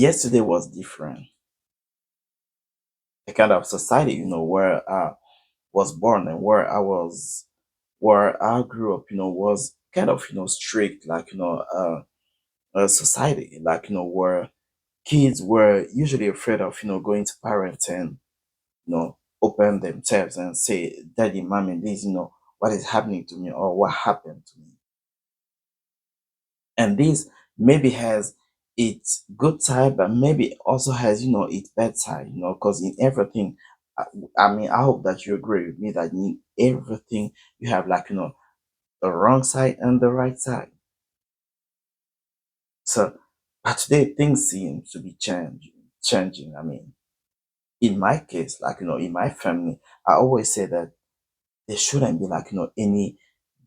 yesterday was different. The kind of society, where I was born and where I grew up, was kind of, strict, like, a society, like, where kids were usually afraid of, going to parents and, open themselves and say, Daddy, Mommy, this, what is happening to me or what happened to me. And this maybe has its good side, but maybe also has, its bad side, because in everything, I, I mean, I hope that you agree with me that in everything you have, like, the wrong side and the right side. So, but today things seem to be changing. I mean, in my case, like, in my family, I always say that there shouldn't be, like, any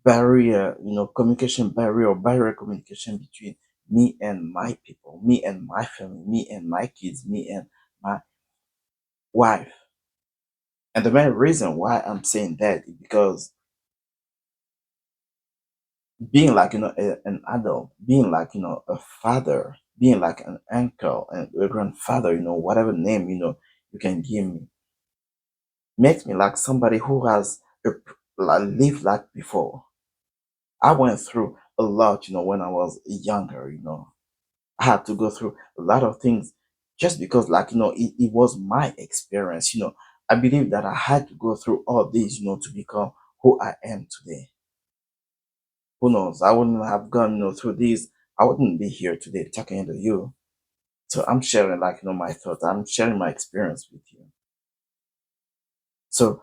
barrier, communication barrier or barrier communication between me and my people, me and my family, me and my kids, me and my wife. And the main reason why I'm saying that is because being like, an adult, being like, a father, being like an uncle and a grandfather, whatever name, you can give me, makes me like somebody who has like, lived like before. I went through a lot, when I was younger, I had to go through a lot of things just because, like, it was my experience, I believe that I had to go through all this, to become who I am today. Who knows? I wouldn't have gone, through this. I wouldn't be here today talking to you. So I'm sharing, like, my thoughts. I'm sharing my experience with you. So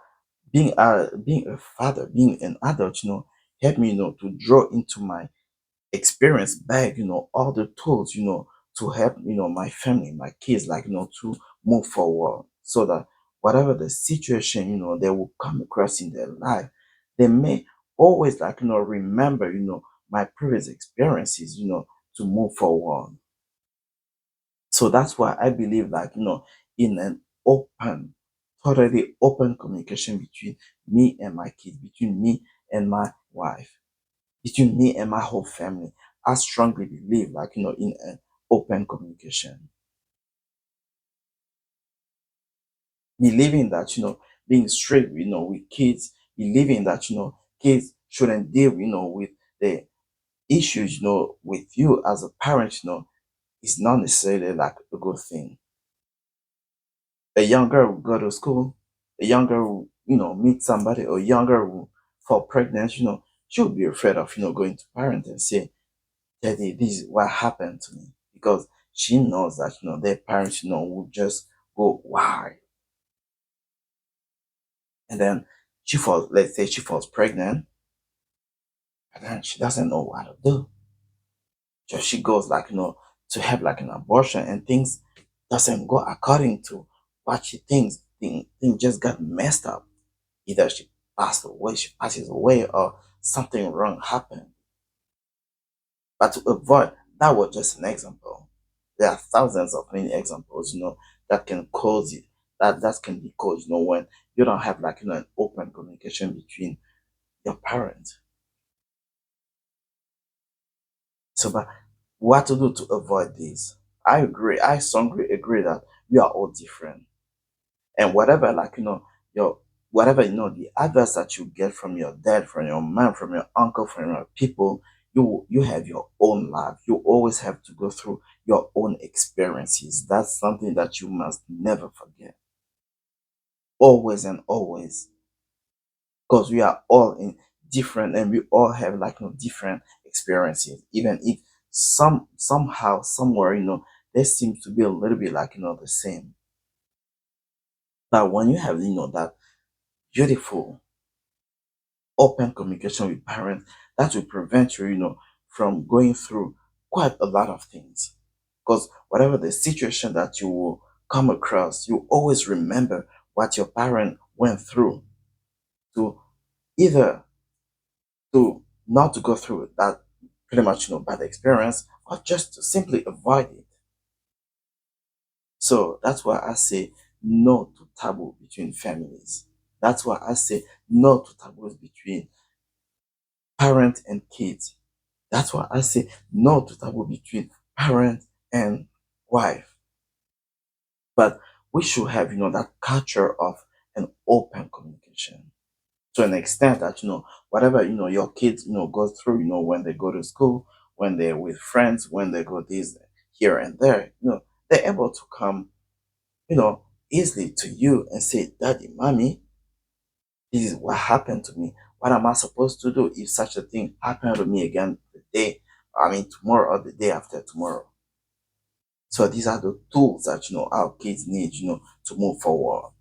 being a father, being an adult, helped me, to draw into my experience back, all the tools, to help, my family, my kids, like, to move forward so that whatever the situation, they will come across in their life, they may always, like, remember, my previous experiences, to move forward. So that's why I believe, like, in an open, totally open communication between me and my kids, between me and my wife, between me and my whole family. I strongly believe, like, in an open communication. Believing that, being straight, with kids, believing that, kids shouldn't deal, with the issues, with you as a parent, is not necessarily like a good thing. A young girl will go to school, a young girl will, meet somebody, or a young girl will fall pregnant, she'll be afraid of, going to parents and say, Daddy, this is what happened to me. Because she knows that, their parents, will just go wild. And then let's say she falls pregnant, and then she doesn't know what to do. So she goes, like, to have like an abortion, and things doesn't go according to what she thinks. Things just got messed up. Either she passes away, or something wrong happened. But to avoid, that was just an example. There are thousands of many examples, that can cause it. That can be caused, when you don't have, like, an open communication between your parents. So, but what to do to avoid this? I agree. I strongly agree that we are all different, and whatever, like, your whatever, the advice that you get from your dad, from your mom, from your uncle, from your people, you have your own life. You always have to go through your own experiences. That's something that you must never forget, always and always, because we are all in different, and we all have, like, different experiences, even if somehow somewhere, there seems to be a little bit, like, the same. But when you have, that beautiful open communication with parents, that will prevent you, from going through quite a lot of things. Because whatever the situation that you will come across, you always remember what your parent went through, to either to not to go through that pretty much, bad experience, or just to simply avoid it. So that's why I say no to taboo between families. That's why I say no to taboos between parent and kids. That's why I say no to taboo between parent and wife. But we should have, that culture of an open communication to an extent that, whatever, your kids, go through, when they go to school, when they're with friends, when they go this here and there, they're able to come, easily to you and say, Daddy, Mommy, this is what happened to me. What am I supposed to do if such a thing happened to me again tomorrow or the day after tomorrow? So these are the tools that, our kids need, to move forward.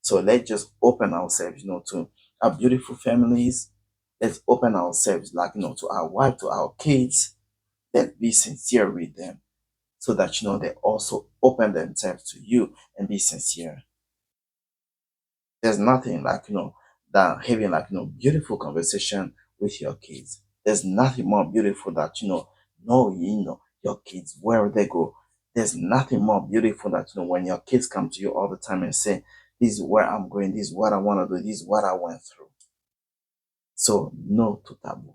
So let's just open ourselves, to our beautiful families. Let's open ourselves, like, to our wife, to our kids. Let's be sincere with them so that, they also open themselves to you and be sincere. There's nothing like, than having like, beautiful conversation with your kids. There's nothing more beautiful that, know, your kids, where they go. There's nothing more beautiful that, when your kids come to you all the time and say, this is where I'm going, this is what I want to do, this is what I went through. So no to taboo.